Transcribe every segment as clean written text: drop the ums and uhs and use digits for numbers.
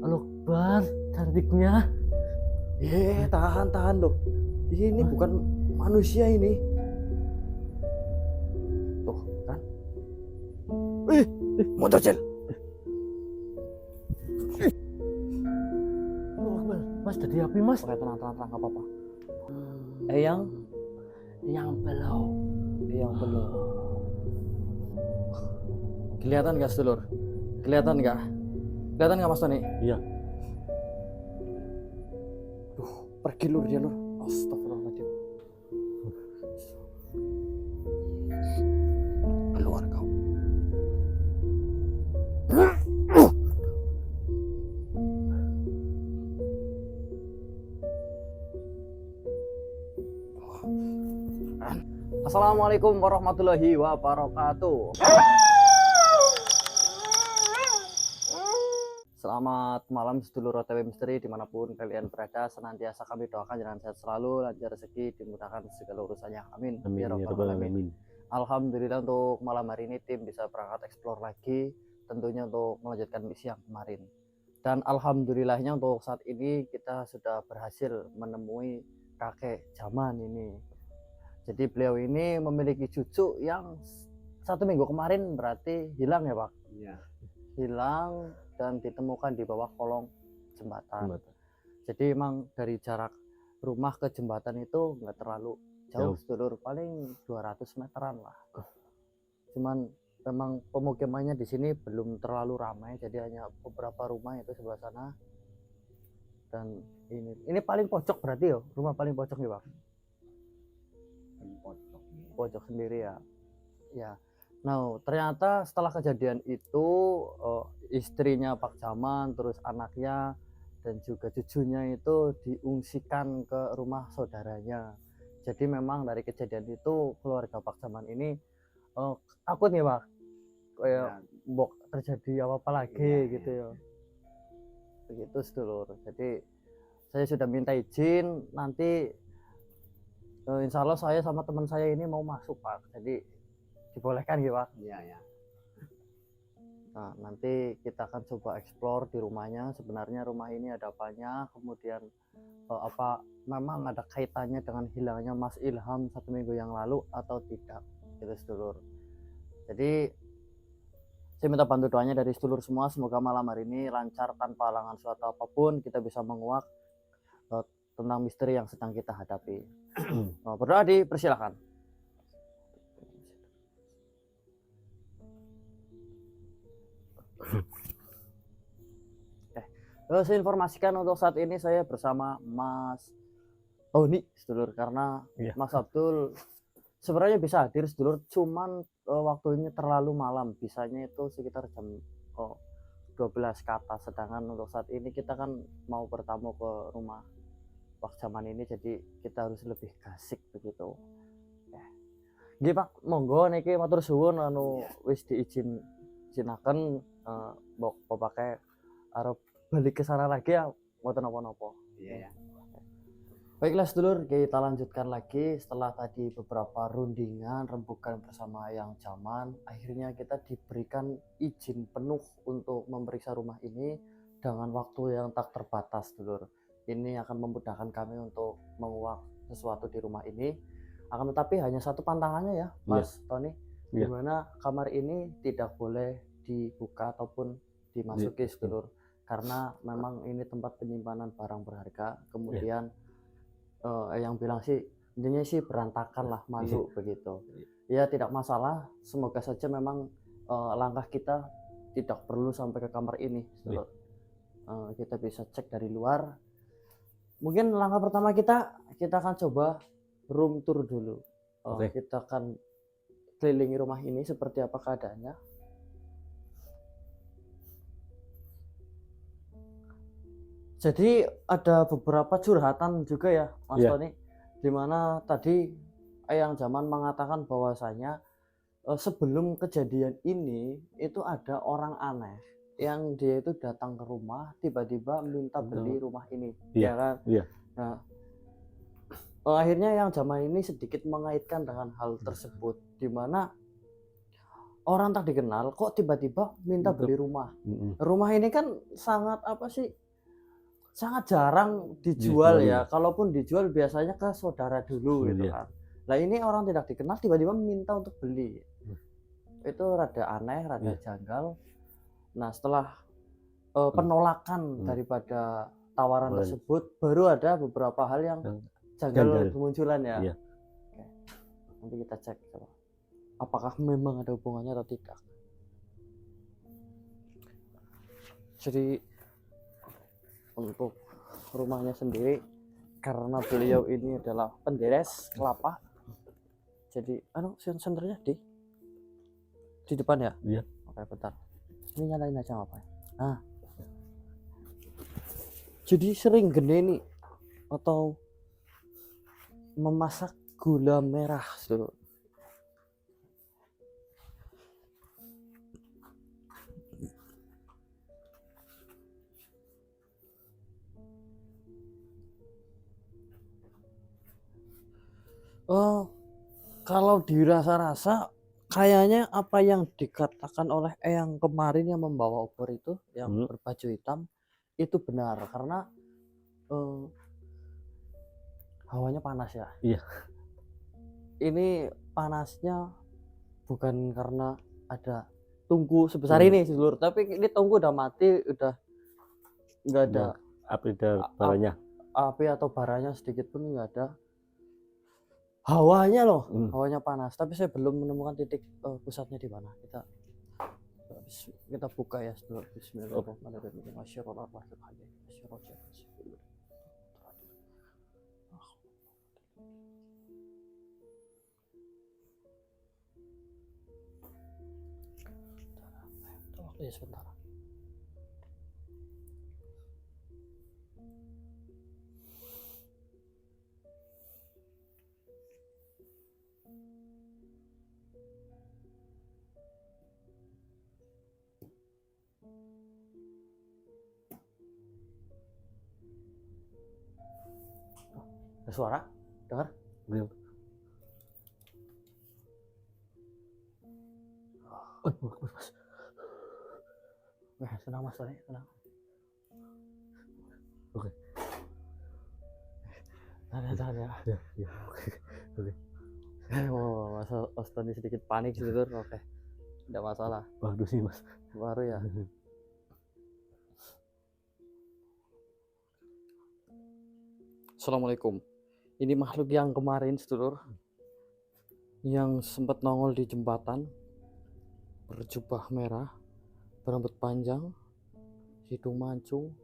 Alokbar, cantiknya. Tahan loh. Ini bukan manusia ini. Tuh kan. Motocil. Alokbar, Mas jadi api Mas. Oke, tenang, nggak apa-apa. Yang belum. Yang belum. Kelihatan nggak sedulur? Kelihatan nggak Mas Tony? Iya. Pergi lur dia lur. Astagfirullahaladzim. Keluar kau. Assalamualaikum warahmatullahi wabarakatuh. Selamat malam sedulur OTW Misteri dimanapun kalian berada, senantiasa kami doakan jangan sehat selalu, lancar rezeki, dimudahkan segala urusannya. Amin. Amin ya rabbal alamin. Alhamdulillah untuk malam hari ini tim bisa berangkat explore lagi, tentunya untuk melanjutkan misi yang kemarin. Dan alhamdulillahnya untuk saat ini kita sudah berhasil menemui kakek zaman ini. Jadi beliau ini memiliki cucu yang 1 minggu kemarin berarti hilang ya Pak? Iya. Hilang dan ditemukan di bawah kolong jembatan. Jadi emang dari jarak rumah ke jembatan itu nggak terlalu jauh sedulur, paling 200 meteran lah. Cuman memang pemukimannya di sini belum terlalu ramai, jadi hanya beberapa rumah itu sebelah sana. Dan ini paling pojok berarti ya, rumah paling pojok nih Pak. Pojok sendiri ya. Ya. Nah, ternyata setelah kejadian itu istrinya Pak Jaman, terus anaknya dan juga cucunya itu diungsikan ke rumah saudaranya. Jadi memang dari kejadian itu keluarga Pak Jaman ini takut nih Pak, kayak terjadi apa-apa lagi gitu ya. Begitu sedulur. Jadi saya sudah minta izin, nanti insya Allah saya sama teman saya ini mau masuk Pak. Jadi dibolehkan ya Pak? Iya. Nah, nanti kita akan coba explore di rumahnya, sebenarnya rumah ini ada apanya, kemudian apa memang ada kaitannya dengan hilangnya Mas Ilham 1 minggu yang lalu atau tidak, gitu sedulur. Jadi saya minta bantu doanya dari sedulur semua, semoga malam hari ini lancar tanpa halangan suatu apapun, kita bisa menguak tentang misteri yang sedang kita hadapi. Berdoa dipersilakan. Saya informasikan untuk saat ini saya bersama Mas Tony sedulur, karena Mas Abdul sebenarnya bisa hadir sedulur, cuman waktunya terlalu malam, bisanya itu sekitar jam 12 ke atas, sedangkan untuk saat ini kita kan mau bertamu ke rumah Pak Jaman ini, jadi kita harus lebih gasik begitu. Nggih Pak, monggo niki matur suwun wis diizinaken mbok pakai arep balik ke sana lagi ya, mboten napa-napa. Iya. Baiklah sedulur, kita lanjutkan lagi. Setelah tadi beberapa rundingan rembukan bersama yang Jaman, akhirnya kita diberikan izin penuh untuk memeriksa rumah ini dengan waktu yang tak terbatas sedulur. Ini akan memudahkan kami untuk menguak sesuatu di rumah ini. Akan tetapi hanya satu pantangannya ya Mas Tony, di mana kamar ini tidak boleh dibuka ataupun dimasuki sedulur. Karena memang ini tempat penyimpanan barang berharga, kemudian yang bilang sih intinya sih berantakan lah, malu begitu. Ya tidak masalah, semoga saja memang langkah kita tidak perlu sampai ke kamar ini. Kita bisa cek dari luar. Mungkin langkah pertama kita akan coba room tour dulu. Kita akan kelilingi rumah ini seperti apa keadaannya. Jadi ada beberapa curhatan juga ya Mas Tony, dimana tadi Eyang Jaman mengatakan bahwasanya sebelum kejadian ini itu ada orang aneh yang dia itu datang ke rumah, tiba-tiba minta beli rumah ini, ya kan? Nah, akhirnya Eyang Jaman ini sedikit mengaitkan dengan hal tersebut, dimana orang tak dikenal kok tiba-tiba minta Betul. beli rumah. Mm-mm. Rumah ini kan sangat apa sih? Sangat jarang dijual Dijual, ya. ya. Kalaupun dijual biasanya ke saudara dulu gitu Iya. kan. Nah ini orang tidak dikenal tiba-tiba minta untuk beli. Itu rada aneh, rada Iya. janggal. Nah setelah penolakan Hmm. daripada tawaran Tawaran. tersebut, baru ada beberapa hal yang janggal bermunculan ya. Iya. Oke. Nanti kita cek apakah memang ada hubungannya atau tidak. Jadi untuk rumahnya sendiri, karena beliau ini adalah penderes kelapa, jadi senternya di depan ya. Iya. Oke, bentar, ini nyalain aja apa ya. Nah, jadi sering gendeni atau memasak gula merah dulu. Kalau dirasa-rasa kayaknya apa yang dikatakan oleh Eyang kemarin yang membawa opor itu, yang berbaju hitam, itu benar karena hawanya panas ya. Iya. Ini panasnya bukan karena ada tungku sebesar ini sedulur, tapi ini tungku udah mati, udah nggak ada api baranya. Api atau baranya sedikit pun nggak ada. Hawanya loh, hawanya panas. Tapi saya belum menemukan titik pusatnya di mana. Kita buka ya sedulur. Bismillahirrahmanirrahim. Waktu sebentar. Ada suara? Dengar? Belum. Mas. Tenang mas, tenang. Oke. Tahan ya. Ya. Oke. Mas Tony sedikit panik sedulur. Oke. Tidak masalah. Waduh sih mas. Baru ya. Assalamualaikum. Ini makhluk yang kemarin sedulur, yang sempat nongol di jembatan, berjubah merah, berambut panjang, hidung mancung,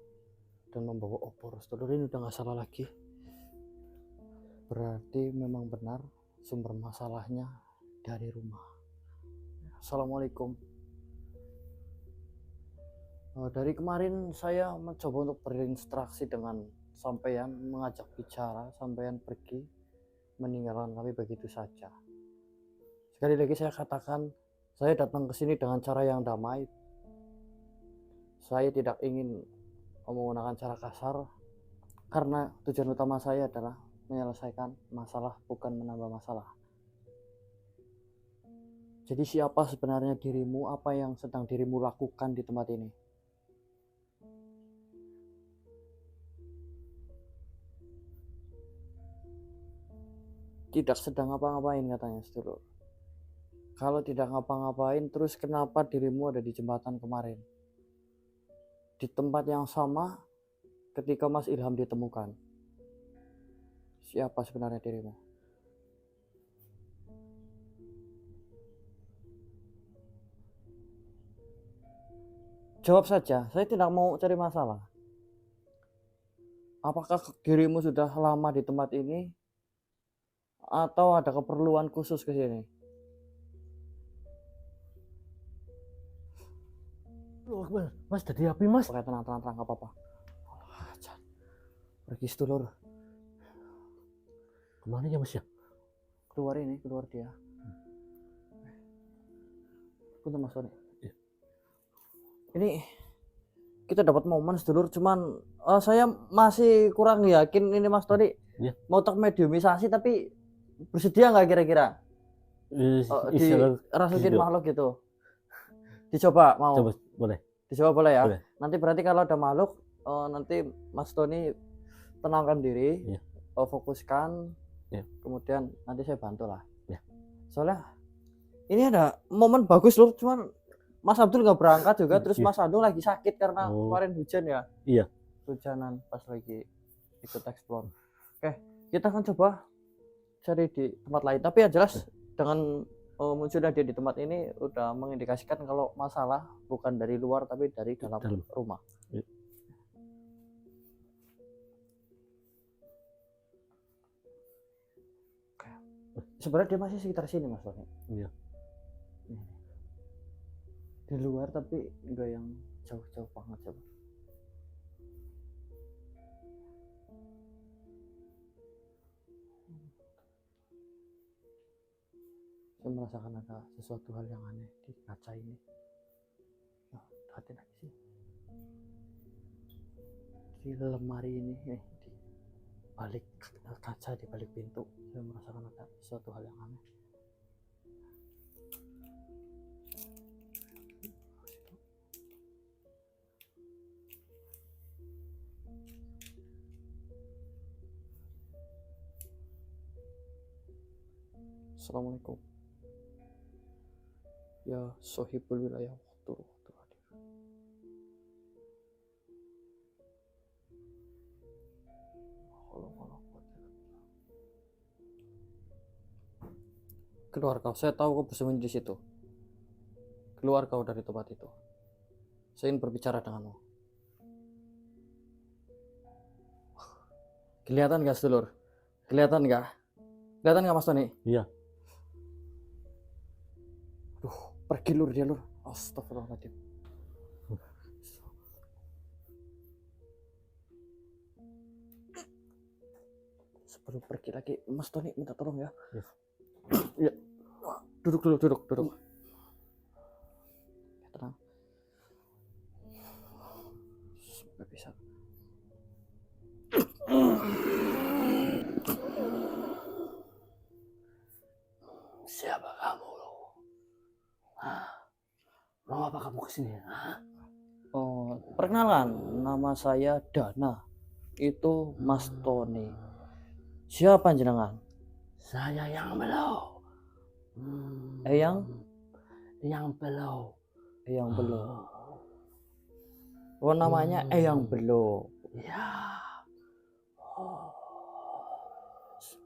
dan membawa opor. Sedulur, ini udah nggak salah lagi. Berarti memang benar sumber masalahnya dari rumah. Assalamualaikum. Dari kemarin saya mencoba untuk berinteraksi dengan sampean, mengajak bicara, sampean pergi meninggalkan kami begitu saja. Sekali lagi saya katakan, saya datang ke sini dengan cara yang damai. Saya tidak ingin menggunakan cara kasar karena tujuan utama saya adalah menyelesaikan masalah, bukan menambah masalah. Jadi siapa sebenarnya dirimu, apa yang sedang dirimu lakukan di tempat ini? Tidak sedang ngapa-ngapain katanya sedulur. Kalau tidak ngapa-ngapain, terus kenapa dirimu ada di jembatan kemarin? Di tempat yang sama ketika Mas Ilham ditemukan. Siapa sebenarnya dirimu? Jawab saja, saya tidak mau cari masalah. Apakah dirimu sudah lama di tempat ini? Atau ada keperluan khusus ke sini? Mas, jadi api mas. Oke, tenang, gak apa-apa. Pergi sedulur. Kemana ya mas ya? Keluar dia. Punten mas Tony. Ini kita dapat momen sedulur, cuman saya masih kurang yakin ini Mas Tony mau termediumisasi, tapi bersedia nggak kira-kira dirasukin makhluk gitu? Dicoba mau? Coba boleh. Dicoba boleh ya? Boleh. Nanti berarti kalau ada makhluk nanti Mas Tony tenangkan diri, Iya. fokuskan, Iya. kemudian nanti saya bantu lah. Iya. Soalnya ini ada momen bagus loh, cuman Mas Abdul nggak berangkat juga, terus Iya. Mas Ando lagi sakit karena Oh. kemarin hujan ya. Iya. Hujanan pas lagi ikut explore. Oke, kita akan coba cari di tempat lain. Tapi yang jelas dengan munculnya dia di tempat ini udah mengindikasikan kalau masalah bukan dari luar tapi dari dalam rumah. Iya. Sebenarnya dia masih sekitar sini Mas Tony. Iya. Di luar tapi enggak yang jauh-jauh banget coba. Saya merasakan ada sesuatu hal yang aneh di kaca ini. Nah, hati lagi sih. Di lemari ini, di balik kaca, di balik pintu, saya merasakan ada sesuatu hal yang aneh. Assalamualaikum. Ya sohibul wilayah waktu hadir. Keluar kau, saya tahu kau bersembunyi di situ. Keluar kau dari tempat itu. Saya ingin berbicara denganmu. Kelihatan gak sedulur? Kelihatan gak? Kelihatan gak Mas Tony? Iya. Pergi lur dia lur. Astagfirullahaladzim. Sebelum pergi lagi, Mas Tony minta tolong ya. Yes. Ya. Duduk dulu, duduk. Ya, tenang. Sampai bisa. Siapa kamu lo? Mau apa kamu kesini? Oh, perkenalan, nama saya Dana. Itu Mas Tony. Siapa jenengan? Saya yang belau. Yang belau. Eyang Belo. Oh, namanya Eyang Belo. Ya.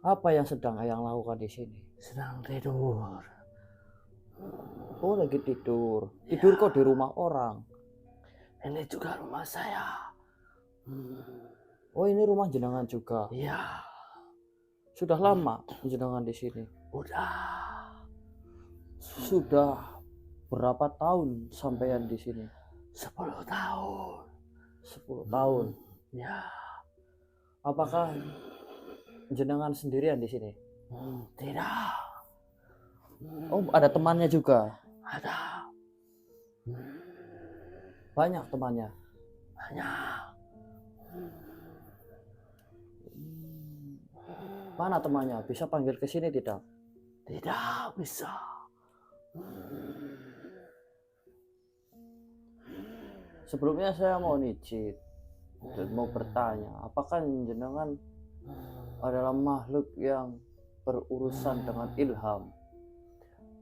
Apa yang sedang Eyang lakukan di sini? Sedang tidur. Oh, lagi tidur. Tidur kok di rumah orang? Ini juga rumah saya. Oh, ini rumah jenengan juga. Iya. Sudah lama jenengan di sini? Sudah berapa tahun sampean di sini? 10 tahun. 10 tahun. Ya. Apakah jenengan sendirian di sini? Tidak. Oh, ada temannya juga? Ada. Banyak temannya? Banyak. Mana temannya? Bisa panggil ke sini tidak? Tidak bisa. Sebelumnya saya mau nicip dan mau bertanya, apakah jenengan adalah makhluk yang berurusan dengan ilham,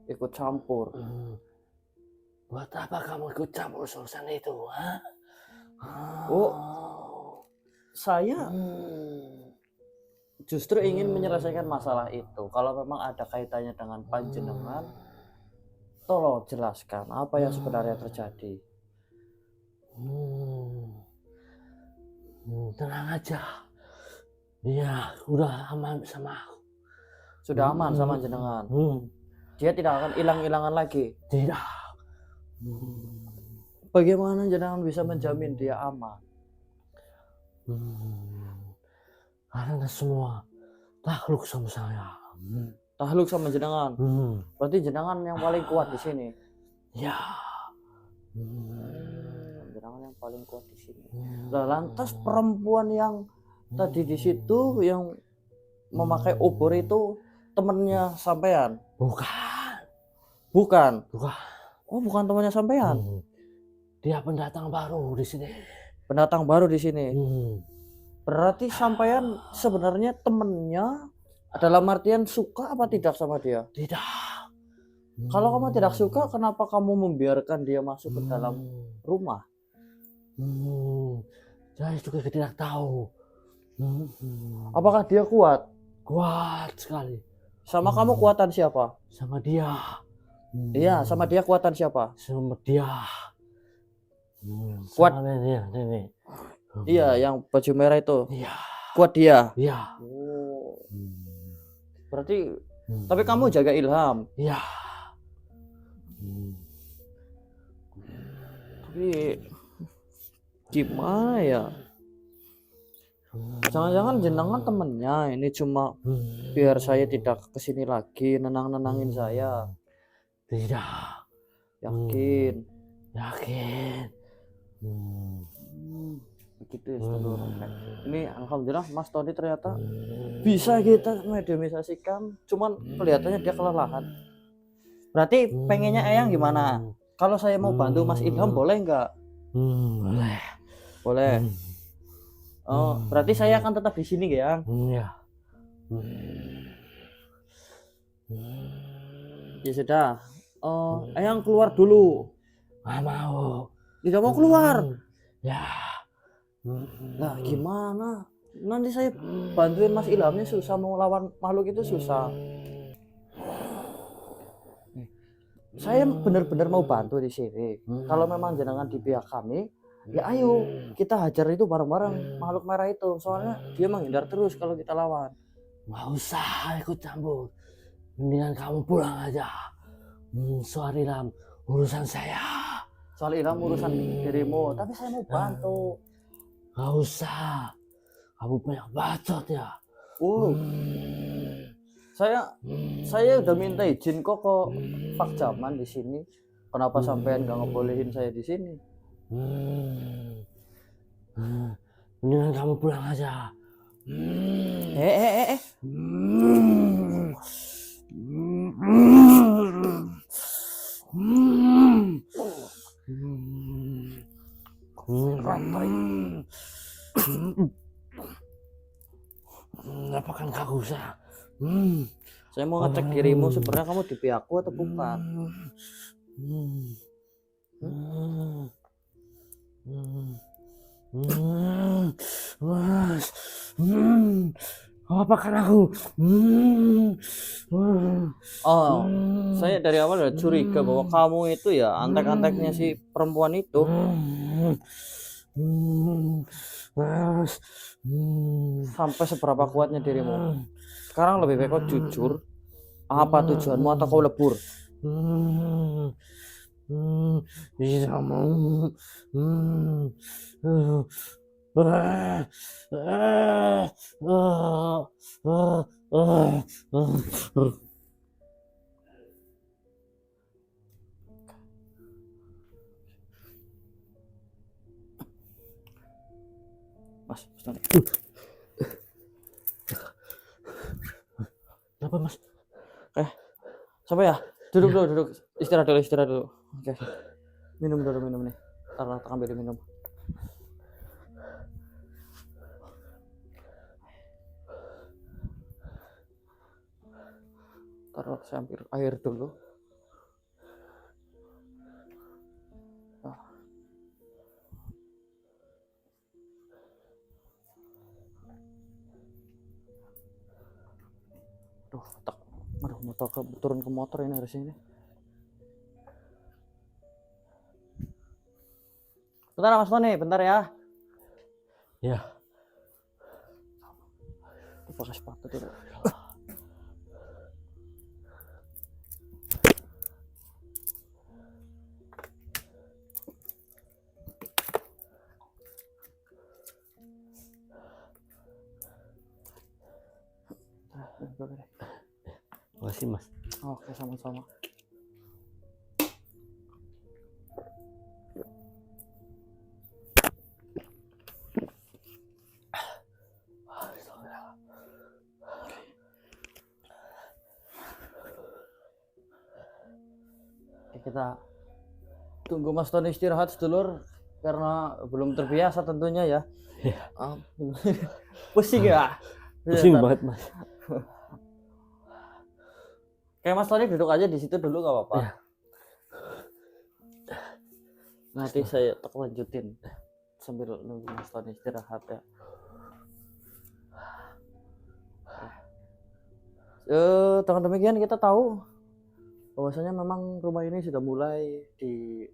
ikut campur? Buat apa kamu ikut campur urusan itu? Oh, saya justru ingin menyelesaikan masalah itu. Kalau memang ada kaitannya dengan panjenengan, tolong jelaskan apa yang sebenarnya terjadi. Tenang aja. Dia udah aman sama aku. Sudah aman sama jenengan. Dia tidak akan hilang-hilangan lagi. Tidak. Bagaimana jenengan bisa menjamin dia aman? Karena semua takluk sama saya. Takluk sama jenengan. Berarti jenengan yang paling kuat di sini. Ya. Jenengan yang paling kuat di sini. Nah, lantas perempuan yang tadi di situ yang memakai obor itu temennya sampean? Bukan. Bukan. Oh, bukan temannya sampean. Dia pendatang baru di sini. Pendatang baru di sini. Hmm. Berarti sampean sebenarnya temennya dalam artian suka apa tidak sama dia? Tidak. Kalau kamu tidak suka, kenapa kamu membiarkan dia masuk ke dalam rumah? Saya juga tidak tahu. Apakah dia kuat? Kuat sekali. Sama kamu kuatan siapa? Sama dia. Iya, sama dia kuatan siapa? Sama dia. Kuat. Sama nenek. Iya, yang baju merah itu. Iya. Kuat dia. Iya. Oh. Berarti tapi kamu jaga Ilham. Iya. Tapi gimana ya? Jangan-jangan jenengan temennya ini cuma biar saya tidak kesini lagi, nenangin saya. Tidak. Yakin? Yakin. Begitu ya, sedulur. Ini alhamdulillah Mas Tony ternyata bisa kita mediumisasikan, cuman kelihatannya dia kelelahan. Berarti pengennya Eyang gimana? Kalau saya mau bantu Mas Ilham boleh nggak? Boleh. Boleh. Oh, berarti saya akan tetap di sini ya? Iya. Ya sudah. Eyang keluar dulu. Nggak mau. Tidak mau keluar. Ya. Nah, gimana? Nanti saya bantuin Mas Ilhamnya susah, mau lawan makhluk itu susah. Saya benar-benar mau bantu di sini. Kalau memang jenengan di pihak kami, ya ayo kita hajar itu bareng-bareng makhluk merah itu. Soalnya dia menghindar terus kalau kita lawan. Nggak usah ikut campur. Mendingan kamu pulang aja. Soal Ilham urusan saya. Soal Ilham urusan dirimu, tapi saya mau bantu. Nggak usah. Kamu banyak bacot ya. Saya udah minta izin kok ke Pak Jaman di sini. Kenapa sampean nggak ngebolehin saya di sini? Mendingan kamu pulang aja. Apa kan gak usah. Saya mau ngecek dirimu sebenarnya kamu di pihakku atau bukan. Mas, apakan aku? Saya dari awal udah curiga bahwa kamu itu ya antek-anteknya si perempuan itu. Sampai seberapa kuatnya dirimu? Sekarang lebih baik kau jujur. Apa tujuanmu atau kau lebur? Tidak mau. Mas, Tony. Kenapa mas? Sampai ya? Duduk dulu. Istirahat dulu. Oke. Minum nih. Taruh ambil minum. Taruh saya ambil air dulu. Aduh, motor turun ke motor ini harusnya ini. Bentar Mas Tony, bentar ya. Ya. Pakai sepatu dulu. Makasih mas. Oke, sama-sama. Kita tunggu Mas Tony istirahat sedulur karena belum terbiasa tentunya ya. Iya. Pusing ya. Pusing Bentar. banget Mas. Kayak Mas Tony duduk aja di situ dulu nggak apa-apa. Iya. Nanti saya tak lanjutin sambil nunggu Mas Tony istirahat ya. Dengan demikian kita tahu bahwasanya memang rumah ini sudah mulai di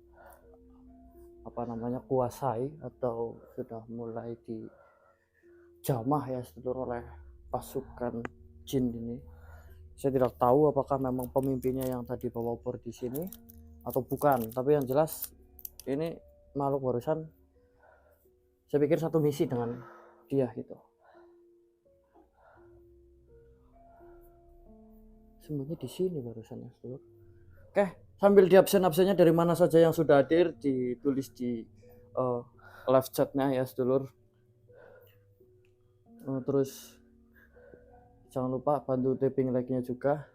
kuasai atau sudah mulai dijamah ya sedulur oleh pasukan jin ini. Saya tidak tahu apakah memang pemimpinnya yang tadi bawa obor di sini atau bukan, tapi yang jelas ini makhluk barusan saya pikir satu misi dengan dia gitu. Sembunyi di sini barusan ya sedulur. Oke, sambil di absen-absennya dari mana saja yang sudah hadir ditulis di live chatnya ya sedulur. Terus jangan lupa bantu tapping like-nya juga.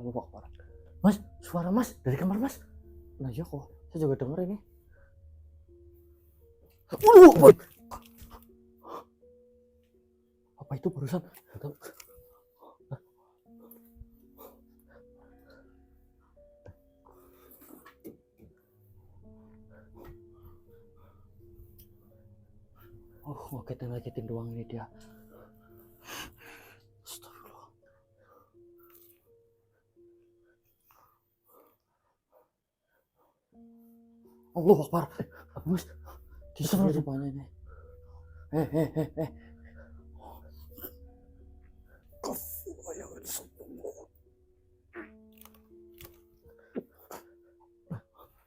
Allah Akbar. Mas, suara Mas dari kamar Mas. Nah ya kok, saya juga denger ini. Apa itu barusan? Oh, ngagetin doang ini dia. Astagfirullah. Allah Akbar. Apa Mas? Di sini rupanya ini.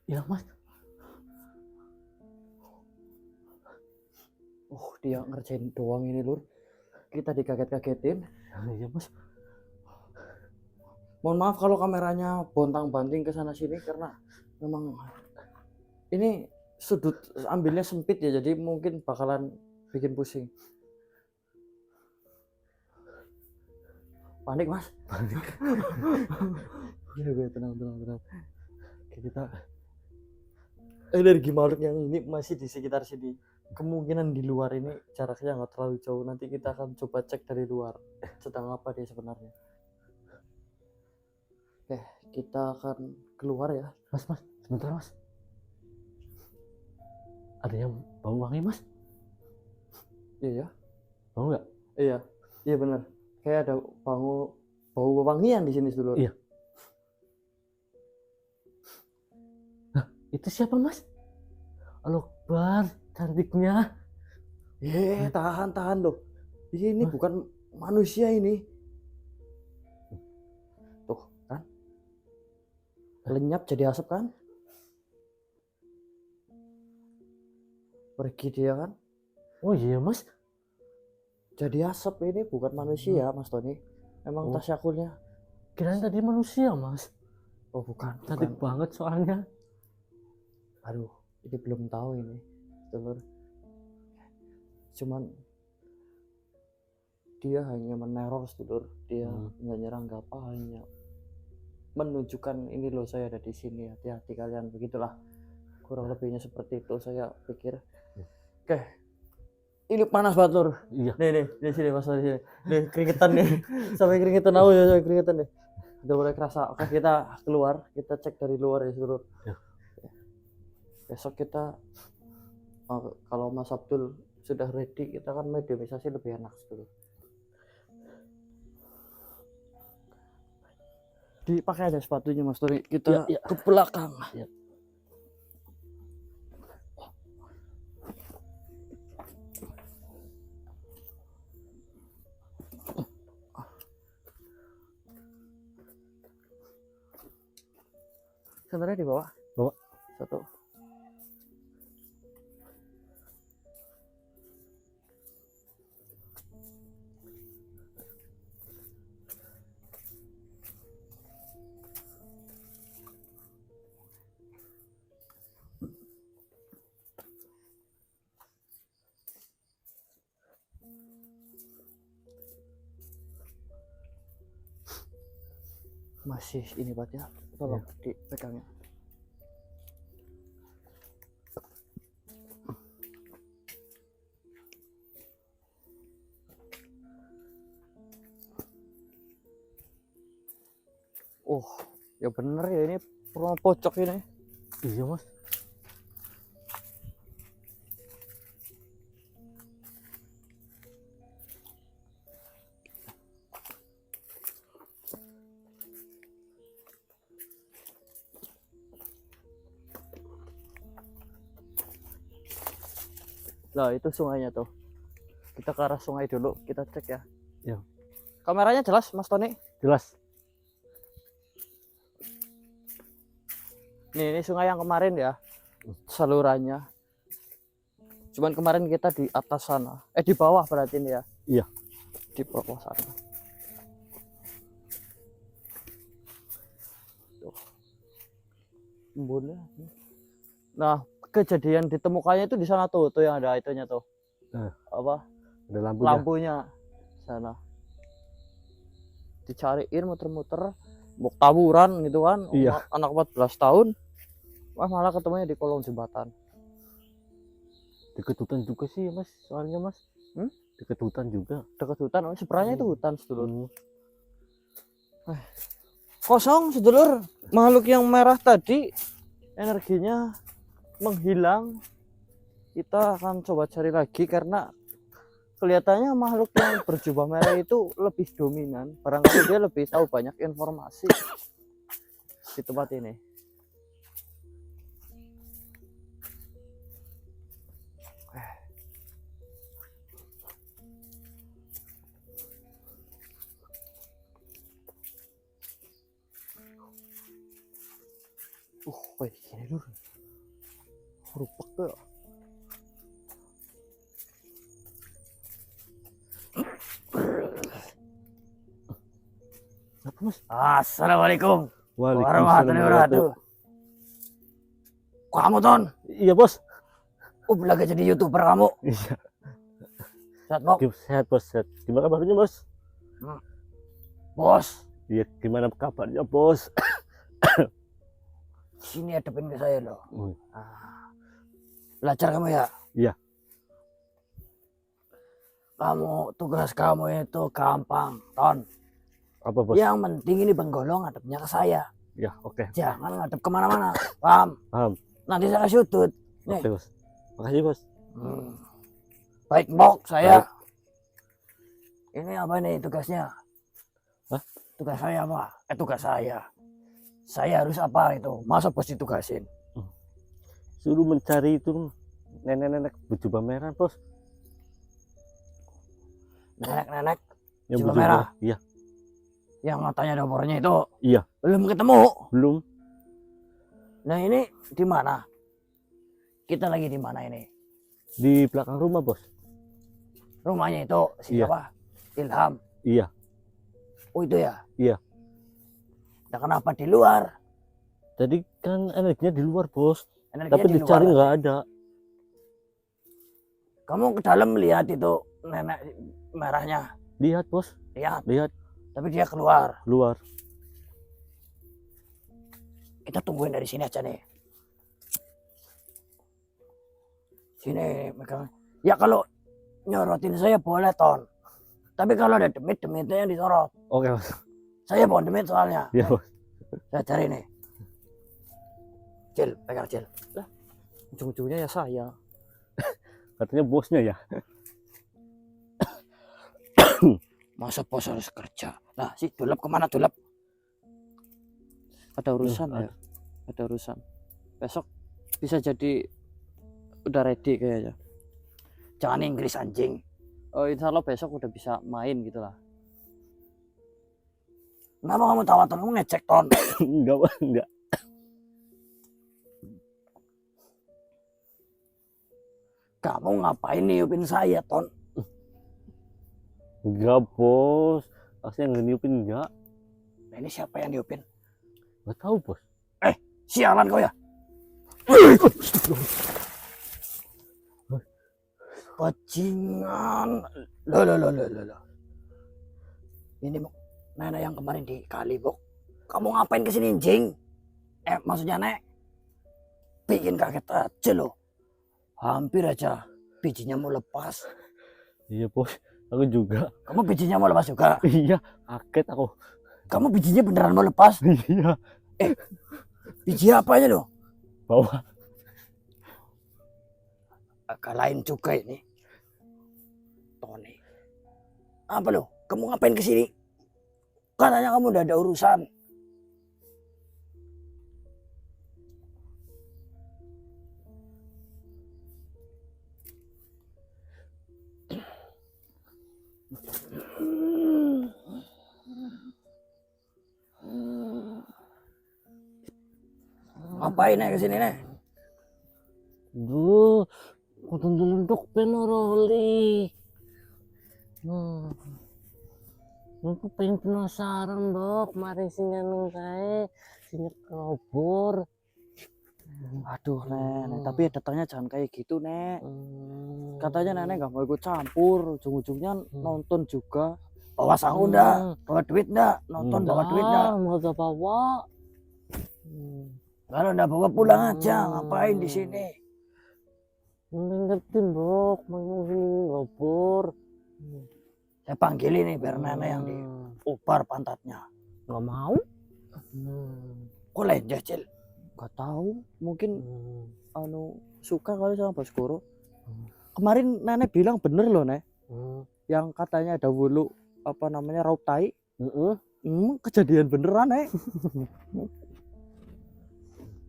Hilang Mas. Oh, dia ngerjain doang ini lur. Kita dikaget-kagetin. Iya Mas. Mohon maaf kalau kameranya bontang-banting ke sana sini karena memang ini sudut ambilnya sempit ya, jadi mungkin bakalan bikin pusing. Panik Mas? Panik. Gue tenang. Kita energi makhluk yang ini masih di sekitar sini. Kemungkinan di luar ini jaraknya nggak terlalu jauh. Nanti kita akan coba cek dari luar sedang apa dia sebenarnya. Oke, kita akan keluar ya. Mas, sebentar Mas. Ada yang bau wangi Mas? Iya. Bau nggak? Iya benar. Kayak ada bau wangian di sini dulu. Iya. Nah, itu siapa Mas? Allah Akbar, cantiknya. Tahan loh. Ini bukan manusia ini. Tuh kan, lenyap jadi asap kan? Pergi dia kan? Oh iya Mas. Jadi asap ini bukan manusia Mas Tony. Emang tasyakulnya. Kirain tadi manusia Mas. Oh bukan. Cantik banget soalnya. Aduh, ini belum tahu ini, telur. Cuman dia hanya meneror sedulur. Dia nggak nyerang nggak apa, hanya menunjukkan ini loh saya ada di sini, hati-hati kalian, begitulah kurang lebihnya seperti itu saya pikir. Oke, ini panas banget lur. Iya. Nih di sini Mas, di sini. Nih keringetan nih, sampai keringetan aku ya, sampai keringetan nih. Udah mulai kerasa. Oke, kita keluar, kita cek dari luar ya sedulur. Ya. Besok kita kalau Mas Abdul sudah ready, kita kan mediumisasi lebih enak dulu. Dipakai aja sepatunya Mas Tori, kita ya. ke belakang. Ya. Sebenarnya di bawah. Satu. masih ini Pak ya. Tolong dipegangnya. Oh, ya bener ya ini rumah pocok ini. Iya mas. Lah itu sungainya tuh. Kita ke arah sungai dulu, kita cek ya. Ya. Kameranya jelas Mas Tony? Jelas. Ini sungai yang kemarin ya, salurannya. Cuman kemarin kita di atas sana, di bawah berarti ini ya. Iya. Di bawah sana. Tuh. Embunnya. Nah, kejadian ditemukannya itu di sana tuh yang ada itunya tuh. Apa? Ada lampunya. Lampunya sana. Dicariin muter-muter, mau taburan gitu kan. Iya. Anak 14 tahun. Wah, malah ketemunya di kolong jembatan. Deket hutan juga sih mas, soalnya mas. Deket hutan juga. Deket hutan, sebenarnya itu hutan sedulur. Hmm. Kosong sedulur, makhluk yang merah tadi energinya menghilang. Kita akan coba cari lagi karena kelihatannya makhluk yang berjubah merah itu lebih dominan. Barangkali dia lebih tahu banyak informasi di tempat ini. Wih, gini dulu. Rupak tuh. Apa mas? Assalamualaikum Waalaikumsalam warahmatullahi wabarakatuh. Kamu Ton? Iya bos. Lagi jadi YouTuber kamu. Iya. Sehat Bok? Sehat bos, sehat. Gimana kabarnya bos? Bos, Iya, gimana kabarnya bos? sini hadapin ke saya loh. Wih. Belajar kamu ya? Iya. Tugas kamu itu gampang, Ton. Apa bos? Yang penting ini penggolong ngadepnya ke saya. Ya, oke. Jangan ngadep kemana-mana, paham? Paham. Nanti saya sudut. Nih. Oke bos. Makasih bos. Baik Bok, saya. Ini apa nih tugasnya? Hah? Tugas saya apa? Tugas saya. Saya harus apa itu? Masa bos ditugasin? Suruh mencari itu nenek-nenek berjubah merah bos. Nenek-nenek Yang Berjubah merah? Iya. yang matanya ada bornya itu? Iya. Belum ketemu. Belum. Nah ini di mana? Kita lagi di mana ini? Di belakang rumah bos. Rumahnya itu siapa? Ilham. Iya. Oh itu ya? Iya. Nah kenapa di luar? Jadi kan energinya di luar bos. Energinya Tapi di dicari luar. nggak ada. Kamu ke dalam melihat itu nenek merahnya? Lihat bos. Lihat. Lihat Tapi dia keluar. keluar. Kita tungguin dari sini aja nih. Sini megang. Ya kalau nyorotin saya boleh Ton. Tapi kalau ada demit-demitnya yang disorot. Oke bos. Saya bawa demit soalnya. Iya bos. Saya cari nih. Cil, pegang Cil. Lah, ujung-ujungnya ya saya. Katanya bosnya ya. Masa bos harus kerja? Nah, si Dulap kemana Dulap? Ada urusan ya. Ada urusan. Besok bisa jadi udah ready kayaknya. Jangan Inggris anjing. Oh, insya Allah besok udah bisa main gitu lah. Kenapa kamu tawa-tawa? Kamu ngecek Ton? Enggak bos. Enggak. Kamu ngapain niupin saya Ton? Enggak bos. Asli yang ngeniupin enggak. Nah, ini siapa yang niupin? Enggak tahu bos. Sialan kau ya? Bajingan. Loh. Ini nenek yang kemarin di kali Bok. Kamu ngapain kesini, Jing? Maksudnya, Nek? Bikin kaget aja loh. Hampir aja bijinya mau lepas. Iya bos, aku juga. Kamu bijinya mau lepas juga? Iya, kaget aku. Kamu bijinya beneran mau lepas? Iya. Biji apa aja loh? Bawa. Agak lain juga ini. Tony. Apa lo? Kamu ngapain kesini? Katanya kamu udah ada urusan. Ngapain nih kesini nih? Duh, kudu ndelendok penoroli. Aku pengen penasaran dok, mari sing anu kae, sing kelobor. Aduh Nek, tapi datangnya jangan kayak gitu Nek. Hmm. Katanya Nenek gak mau ikut campur, ujung-ujungnya nonton juga. Bawa sangu ndak? Bawa duit ndak? Nonton bawa duit ndak? Enggak bawa. Kalau ndak bawa pulang aja, ngapain di sini? Ngerti dok, mau sini ngobor. Saya panggil ini biar nenek yang diubar pantatnya. Nggak mau. Kok lenjah, Cil? Gak tahu, mungkin anu suka kali sama Baskoro. Kemarin Nenek bilang bener loh Nek, yang katanya ada wulu apa namanya raup tai. Kejadian beneran Nek.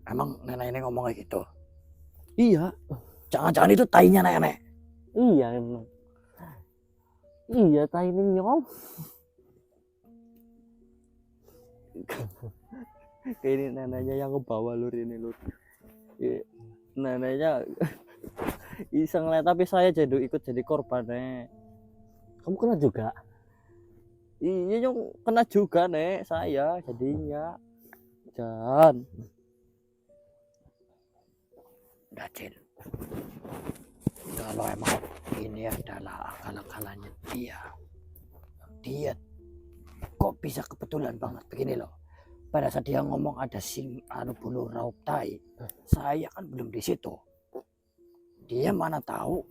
Emang nenek ini ngomong kayak gitu? Iya. Jangan-jangan itu tainya nenek. Iya emang. Iya, tai ini nyong. Ini neneknya yang ngebawa lur ini lur. Neneknya iseng lah, tapi saya jadi ikut jadi korban Nek. Kamu kena juga? Iya nyong kena juga Nek, saya jadinya. Jangan. Udah, Cil. Kalau emang ini adalah akal-akalannya dia kok bisa kebetulan banget begini loh. Pada saat dia ngomong ada bulu raup tai, saya kan belum di situ. Dia mana tahu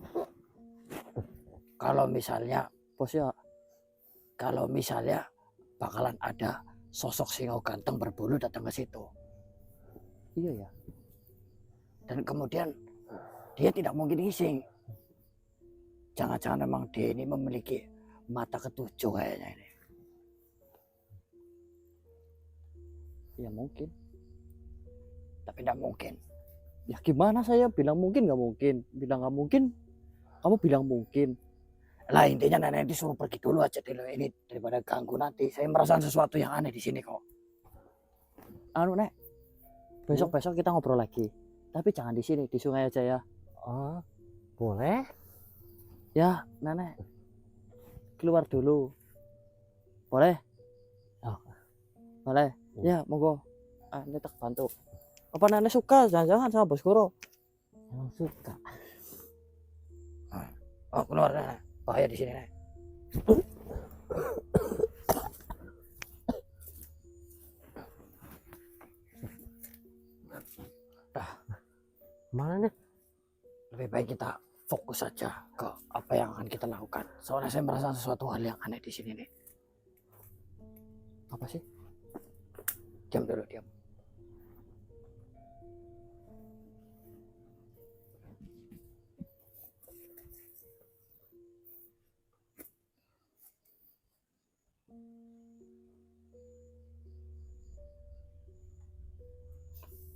kalau misalnya bakalan ada sosok singo ganteng berbulu datang ke situ. Iya ya. Dan kemudian dia tidak mungkin ngising. Jangan-jangan memang dia ini memiliki mata ketujuh kayaknya ini. Ya mungkin. Tapi tidak mungkin. Ya gimana saya bilang mungkin nggak mungkin, bilang nggak mungkin, kamu bilang mungkin. Lah intinya nenek disuruh pergi dulu aja dulu ini daripada ganggu nanti. Saya merasakan sesuatu yang aneh di sini kok. Anu Nek, besok kita ngobrol lagi. Tapi jangan di sini, di sungai aja ya. Oh, boleh. Ya, Nenek. Keluar dulu. Boleh? Oh. Boleh. Ya, monggo. Ini tak bantu. Apa Nenek suka jangan-jangan sama Baskoro? Yang suka. Oh, keluar nenek. Bahaya di sini nenek. Mana nih? Lebih baik kita fokus saja ke apa yang akan kita lakukan. Soalnya saya merasa sesuatu hal yang aneh di sini nih. Apa sih? Diam dulu, diam.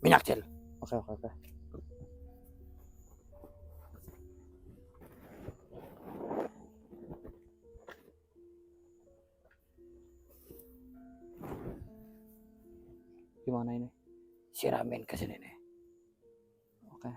Minyak, Cil. Oke. Gimana ini? Siramin ke sini nih. Oke.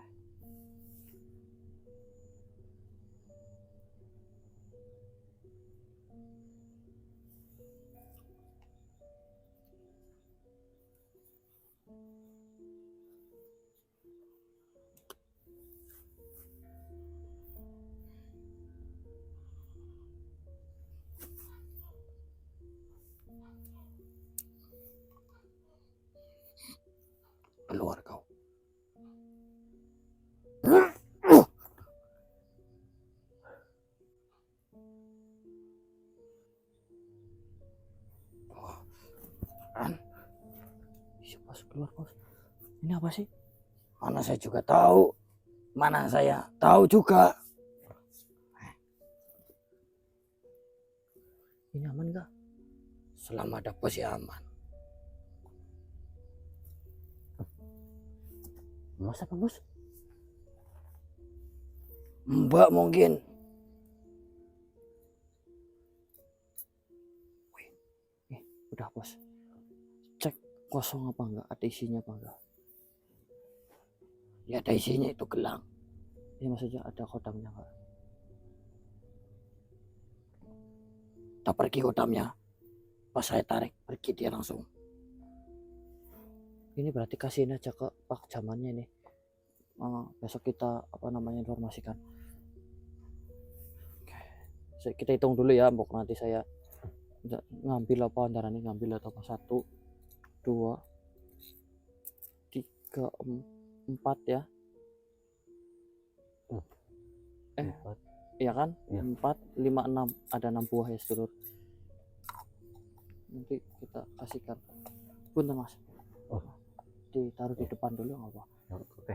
Bos, keluar bos. Ini apa sih? Mana saya juga tahu. Mana saya tahu juga. Ini aman gak? Selama ada bos ya aman. Mas apa bos? Mbak mungkin. Udah bos, cek kosong apa enggak, ada isinya apa enggak. Ya ada isinya itu gelang. Ya maksudnya ada kodamnya enggak. Tak pergi kodamnya. Pas saya tarik pergi dia langsung. Ini berarti kasihin aja ke Pak Jamannya nih. Besok kita informasikan. Oke. Kita hitung dulu ya, mbok nanti saya ngambil apa antara ini, ngambil atau apa. 1 2 3 4 ya. 4. Iya kan? Iya. 4 5 6 ada 6 buah ya sedulur. Nanti kita kasihkan. Punten mas. Oh. Ditaruh di depan dulu nggak apa? Oke.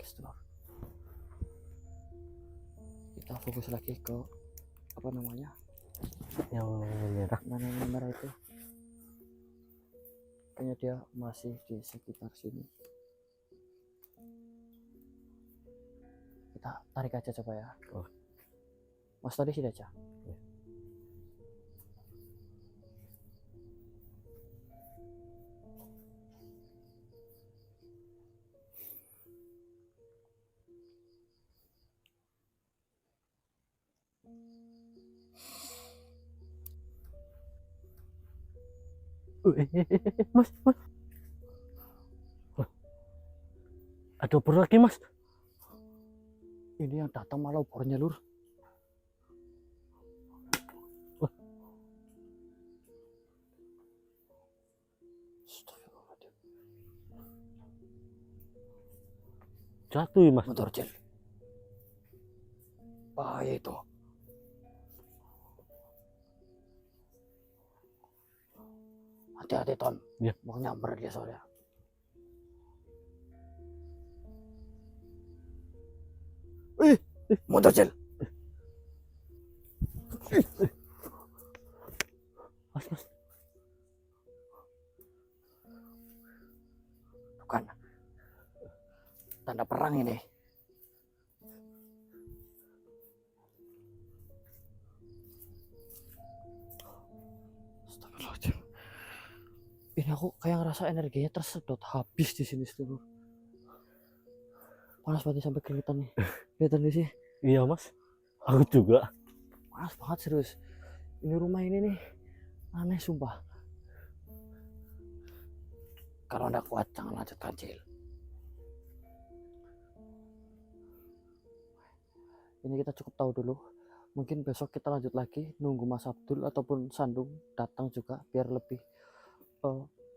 Sedulur. Kita fokus lagi ke apa namanya? Yang merah. Mana yang merah itu? Kayaknya dia masih di sekitar sini. Kita tarik aja coba ya. Oh. Mas tadi sini aja. Mas. Ada obor lagi mas. Ini yang datang malah obornya lur. Astagfirullahaladzim. Jatuh mas. Motor Cil. Bahaya itu. Hati-hati Ton. Ya. Mau nyamber dia soalnya. Motor Cil. Mas. Bukan. Tanda perang ini. Astagfirullahaladzim. Ini aku kayak ngerasa energinya tersedot habis di sini seluruh. Panas banget sampai keringetan nih. Kelihatan di sih. Iya mas. Aku juga. Panas banget serius. Ini rumah ini nih aneh sumpah. Kalau anda kuat jangan lanjutkan Cil. Ini kita cukup tahu dulu. Mungkin besok kita lanjut lagi nunggu Mas Abdul ataupun Sandung datang juga biar lebih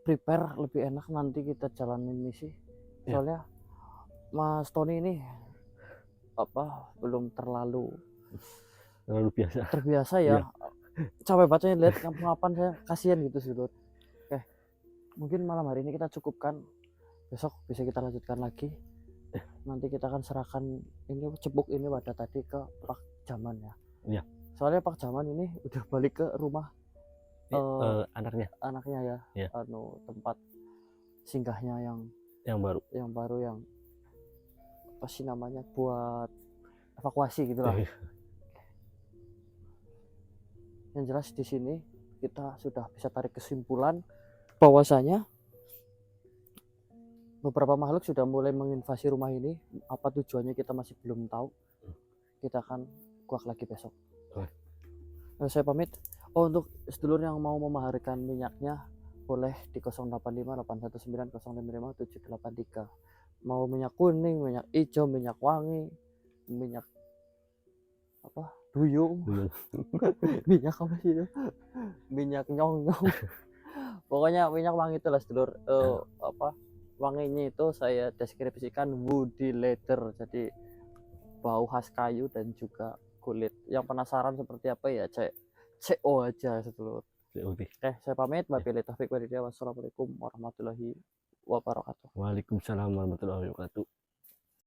prepare, lebih enak nanti kita jalanin misi. Ya. Soalnya Mas Tony ini belum terlalu biasa. terbiasa ya. Capek bacanya lihat kampung-kapan saya kasihan gitu sih Lur. Oke. Mungkin malam hari ini kita cukupkan. Besok bisa kita lanjutkan lagi. Nanti kita akan serahkan ini cebok ini wadah tadi ke Pak Jaman ya. Iya. Soalnya Pak Jaman ini udah balik ke rumah Anaknya anaknya ya. Iya. Tempat singgahnya yang baru. yang apa sih namanya buat evakuasi gitu lah. Yang jelas di sini kita sudah bisa tarik kesimpulan bahwasanya beberapa makhluk sudah mulai menginvasi rumah ini. Apa tujuannya kita masih belum tahu. Kita akan kuak lagi besok. Saya pamit. Untuk sedulur yang mau memaharkan minyaknya boleh di 085819055783. Mau minyak kuning, minyak hijau, minyak wangi, minyak apa? Duyung. Minyak apa sih itu? Minyak nyong-nyong. Pokoknya minyak wangi itu lah sedulur. Wanginya itu saya deskripsikan woody leather. Jadi bau khas kayu dan juga kulit. Yang penasaran seperti apa ya, CO aja sedulur. COD. Oke, saya pamit. Wabillahi taufiq walhidayah. Wassalamualaikum warahmatullahi wabarakatuh. Waalaikumsalam warahmatullahi wabarakatuh.